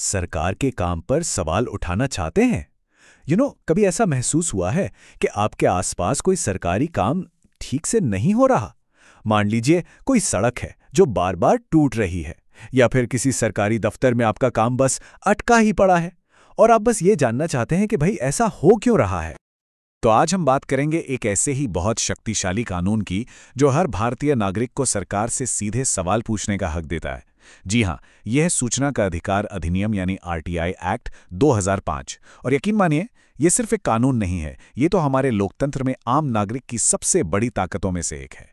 सरकार के काम पर सवाल उठाना चाहते हैं? कभी ऐसा महसूस हुआ है कि आपके आसपास कोई सरकारी काम ठीक से नहीं हो रहा? मान लीजिए कोई सड़क है जो बार बार टूट रही है, या फिर किसी सरकारी दफ्तर में आपका काम बस अटका ही पड़ा है और आप बस ये जानना चाहते हैं कि भाई ऐसा हो क्यों रहा है। तो आज हम बात करेंगे एक ऐसे ही बहुत शक्तिशाली कानून की जो हर भारतीय नागरिक को सरकार से सीधे सवाल पूछने का हक देता है। जी हां, यह है सूचना का अधिकार अधिनियम यानी आरटीआई एक्ट 2005। और यकीन मानिए, ये सिर्फ एक कानून नहीं है, ये तो हमारे लोकतंत्र में आम नागरिक की सबसे बड़ी ताकतों में से एक है।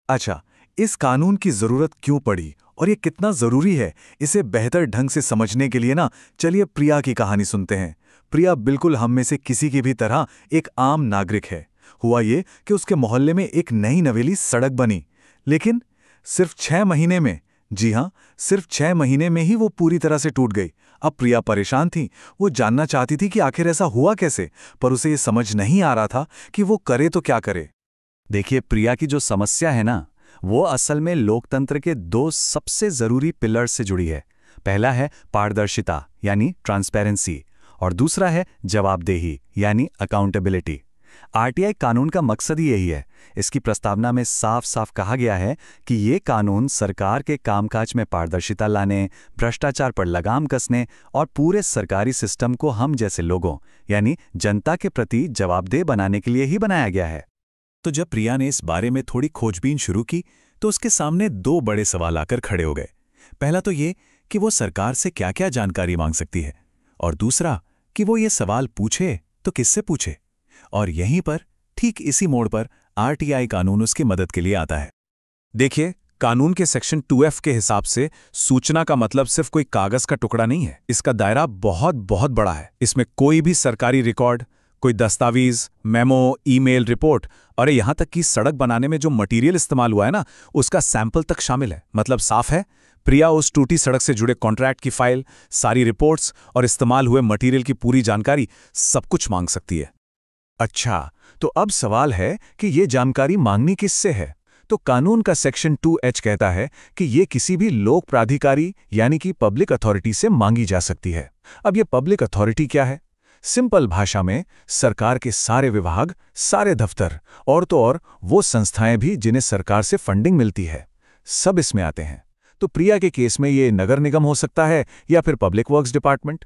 अच्छा, इस कानून की जरूरत क्यों पड़ी और ये कितना जरूरी है, इसे बेहतर ढंग से समझने के लिए चलिए प्रिया की कहानी सुनते हैं। प्रिया बिल्कुल हम में से किसी की भी तरह एक आम नागरिक है। हुआ ये कि उसके मोहल्ले में एक नई नवेली सड़क बनी, लेकिन सिर्फ 6 महीने में, जी हां, सिर्फ 6 महीने में ही वो पूरी तरह से टूट गई। अब प्रिया परेशान थी। वो जानना चाहती थी कि आखिर ऐसा हुआ कैसे, पर उसे ये समझ नहीं आ रहा था कि वो करे तो क्या करे। देखिए, प्रिया की जो समस्या है वो असल में लोकतंत्र के 2 सबसे जरूरी पिलर से जुड़ी है। पहला है पारदर्शिता यानी ट्रांसपेरेंसी, और दूसरा है जवाबदेही यानी अकाउंटेबिलिटी। आरटीआई कानून का मकसद ही यही है। इसकी प्रस्तावना में साफ साफ कहा गया है कि ये कानून सरकार के कामकाज में पारदर्शिता लाने, भ्रष्टाचार पर लगाम कसने और पूरे सरकारी सिस्टम को हम जैसे लोगों यानी जनता के प्रति जवाबदेह बनाने के लिए ही बनाया गया है। तो जब प्रिया ने इस बारे में थोड़ी खोजबीन शुरू की तो उसके सामने 2 बड़े सवाल आकर खड़े हो गए। पहला तो ये कि वो सरकार से क्या-क्या जानकारी मांग सकती है, और दूसरा कि वो ये सवाल पूछे तो किससे पूछे। और यहीं पर, ठीक इसी मोड़ पर, आरटीआई कानून उसकी मदद के लिए आता है। देखिए, कानून के सेक्शन 2F के हिसाब से सूचना का मतलब सिर्फ कोई कागज का टुकड़ा नहीं है। इसका दायरा बहुत बहुत बड़ा है। इसमें कोई भी सरकारी रिकॉर्ड, कोई दस्तावेज, मेमो, ईमेल, रिपोर्ट, और यहां तक कि सड़क बनाने में जो मटेरियल इस्तेमाल हुआ है उसका सैंपल तक शामिल है। मतलब साफ है, प्रिया उस टूटी सड़क से जुड़े कॉन्ट्रैक्ट की फाइल, सारी रिपोर्ट्स और इस्तेमाल हुए मटेरियल की पूरी जानकारी, सब कुछ मांग सकती है। अच्छा, तो अब सवाल है कि ये जानकारी मांगनी किससे है? तो कानून का सेक्शन 2H कहता है कि ये किसी भी लोक प्राधिकारी यानी कि पब्लिक अथॉरिटी से मांगी जा सकती है। अब ये पब्लिक अथॉरिटी क्या है? सिंपल भाषा में, सरकार के सारे विभाग, सारे दफ्तर, और तो और वो संस्थाएं भी जिन्हें सरकार से फंडिंग मिलती है, सब इसमें आते हैं। तो प्रिया के केस में ये नगर निगम हो सकता है या फिर पब्लिक वर्क्स डिपार्टमेंट।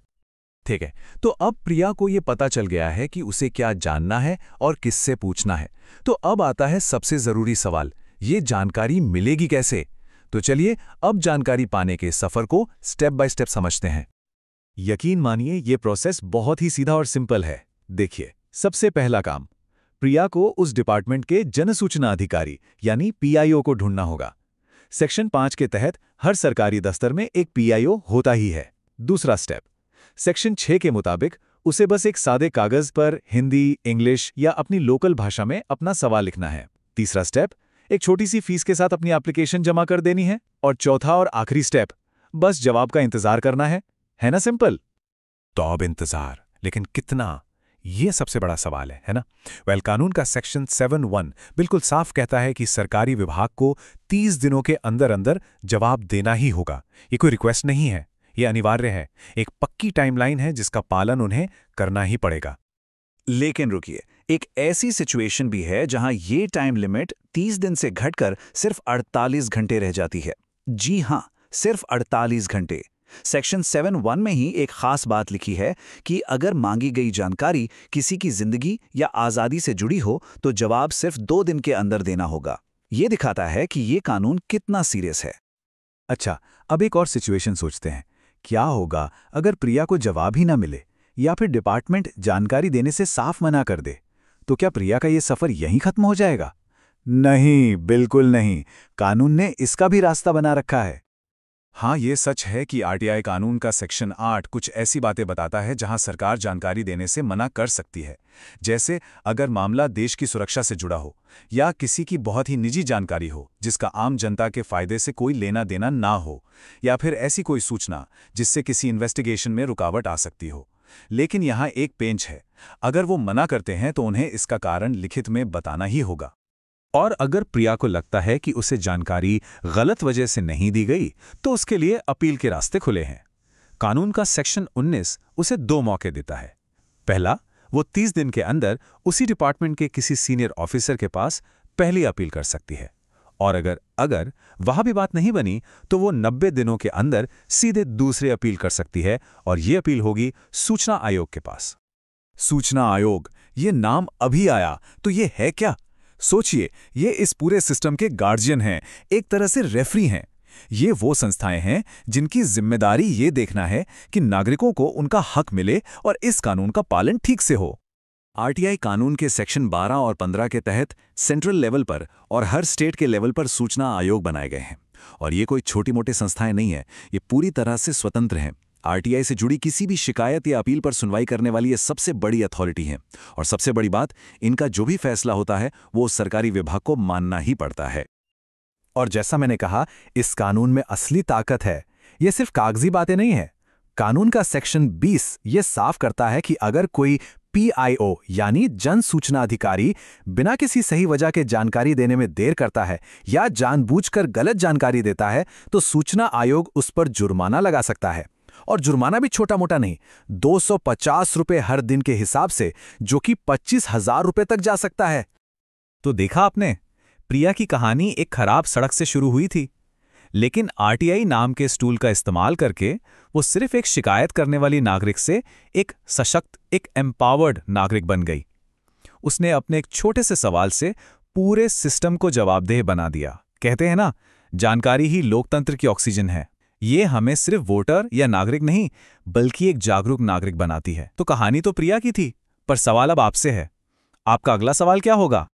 ठीक है, तो अब प्रिया को ये पता चल गया है कि उसे क्या जानना है और किससे पूछना है। तो अब आता है सबसे जरूरी सवाल, ये जानकारी मिलेगी कैसे? तो चलिए अब जानकारी पाने के सफर को स्टेप बाय स्टेप समझते हैं। यकीन मानिए, ये प्रोसेस बहुत ही सीधा और सिंपल है। देखिए, सबसे पहला काम, प्रिया को उस डिपार्टमेंट के जनसूचना अधिकारी यानी पीआईओ को ढूंढना होगा। सेक्शन 5 के तहत हर सरकारी दफ्तर में एक पीआईओ होता ही है। दूसरा स्टेप, सेक्शन 6 के मुताबिक उसे बस एक सादे कागज पर हिंदी, इंग्लिश या अपनी लोकल भाषा में अपना सवाल लिखना है। तीसरा स्टेप, एक छोटी सी फीस के साथ अपनी एप्लीकेशन जमा कर देनी है। और चौथा और आखिरी स्टेप, बस जवाब का इंतजार करना है ना सिंपल? तो अब इंतजार, लेकिन कितना? ये सबसे बड़ा सवाल है ना? कानून का सेक्शन 7(1) बिल्कुल साफ कहता है कि सरकारी विभाग को 30 दिनों के अंदर अंदर जवाब देना ही होगा। ये कोई रिक्वेस्ट नहीं है, ये अनिवार्य है। एक पक्की टाइमलाइन है जिसका पालन उन्हें करना ही पड़ेगा। लेकिन रुकिए, एक ऐसी सिचुएशन भी है जहां ये टाइम लिमिट 30 दिन से घटकर सिर्फ 48 घंटे रह जाती है। जी हां, सिर्फ 48 घंटे। सेक्शन 7(1) में ही एक खास बात लिखी है कि अगर मांगी गई जानकारी किसी की जिंदगी या आज़ादी से जुड़ी हो तो जवाब सिर्फ 2 दिन के अंदर देना होगा। ये दिखाता है कि ये कानून कितना सीरियस है। अच्छा, अब एक और सिचुएशन सोचते हैं। क्या होगा अगर प्रिया को जवाब ही ना मिले या फिर डिपार्टमेंट जानकारी देने से साफ मना कर दे? तो क्या प्रिया का ये सफर यहीं खत्म हो जाएगा? नहीं, बिल्कुल नहीं। कानून ने इसका भी रास्ता बना रखा है। हाँ, ये सच है कि आरटीआई कानून का सेक्शन 8 कुछ ऐसी बातें बताता है जहां सरकार जानकारी देने से मना कर सकती है। जैसे अगर मामला देश की सुरक्षा से जुड़ा हो या किसी की बहुत ही निजी जानकारी हो जिसका आम जनता के फायदे से कोई लेना देना ना हो, या फिर ऐसी कोई सूचना जिससे किसी इन्वेस्टिगेशन में रुकावट आ सकती हो। लेकिन यहाँ एक पेंच है, अगर वो मना करते हैं तो उन्हें इसका कारण लिखित में बताना ही होगा। और अगर प्रिया को लगता है कि उसे जानकारी गलत वजह से नहीं दी गई तो उसके लिए अपील के रास्ते खुले हैं। कानून का सेक्शन 19 उसे 2 मौके देता है। पहला, वो 30 दिन के अंदर उसी डिपार्टमेंट के किसी सीनियर ऑफिसर के पास पहली अपील कर सकती है, और अगर वहां भी बात नहीं बनी तो वो 90 दिनों के अंदर सीधे दूसरे अपील कर सकती है, और ये अपील होगी सूचना आयोग के पास। सूचना आयोग, ये नाम अभी आया तो ये है क्या? सोचिए, ये इस पूरे सिस्टम के गार्जियन हैं, एक तरह से रेफरी हैं। ये वो संस्थाएं हैं जिनकी जिम्मेदारी ये देखना है कि नागरिकों को उनका हक मिले और इस कानून का पालन ठीक से हो। आरटीआई कानून के सेक्शन 12 और 15 के तहत सेंट्रल लेवल पर और हर स्टेट के लेवल पर सूचना आयोग बनाए गए हैं। और ये कोई छोटी मोटी संस्थाएं नहीं है, ये पूरी तरह से स्वतंत्र हैं। आरटीआई से जुड़ी किसी भी शिकायत या अपील पर सुनवाई करने वाली ये सबसे बड़ी अथॉरिटी है। और सबसे बड़ी बात, इनका जो भी फैसला होता है वो उस सरकारी विभाग को मानना ही पड़ता है। और जैसा मैंने कहा, इस कानून में असली ताकत है। ये सिर्फ कागजी बातें नहीं है। कानून का सेक्शन 20 ये साफ करता है कि अगर कोई PIO यानी जन सूचना अधिकारी बिना किसी सही वजह के जानकारी देने में देर करता है या जानबूझकर गलत जानकारी देता है, तो सूचना आयोग उस पर जुर्माना लगा सकता है। और जुर्माना भी छोटा मोटा नहीं, 250 रुपये हर दिन के हिसाब से, जो कि 25,000 रुपये तक जा सकता है। तो देखा आपने, प्रिया की कहानी एक खराब सड़क से शुरू हुई थी, लेकिन आरटीआई नाम के स्टूल का इस्तेमाल करके वो सिर्फ एक शिकायत करने वाली नागरिक से एक सशक्त, एक एम्पावर्ड नागरिक बन गई। उसने अपने एक छोटे से सवाल से पूरे सिस्टम को जवाबदेह बना दिया। कहते हैं ना, जानकारी ही लोकतंत्र की ऑक्सीजन है। ये हमें सिर्फ वोटर या नागरिक नहीं, बल्कि एक जागरूक नागरिक बनाती है। तो कहानी तो प्रिया की थी, पर सवाल अब आपसे है। आपका अगला सवाल क्या होगा?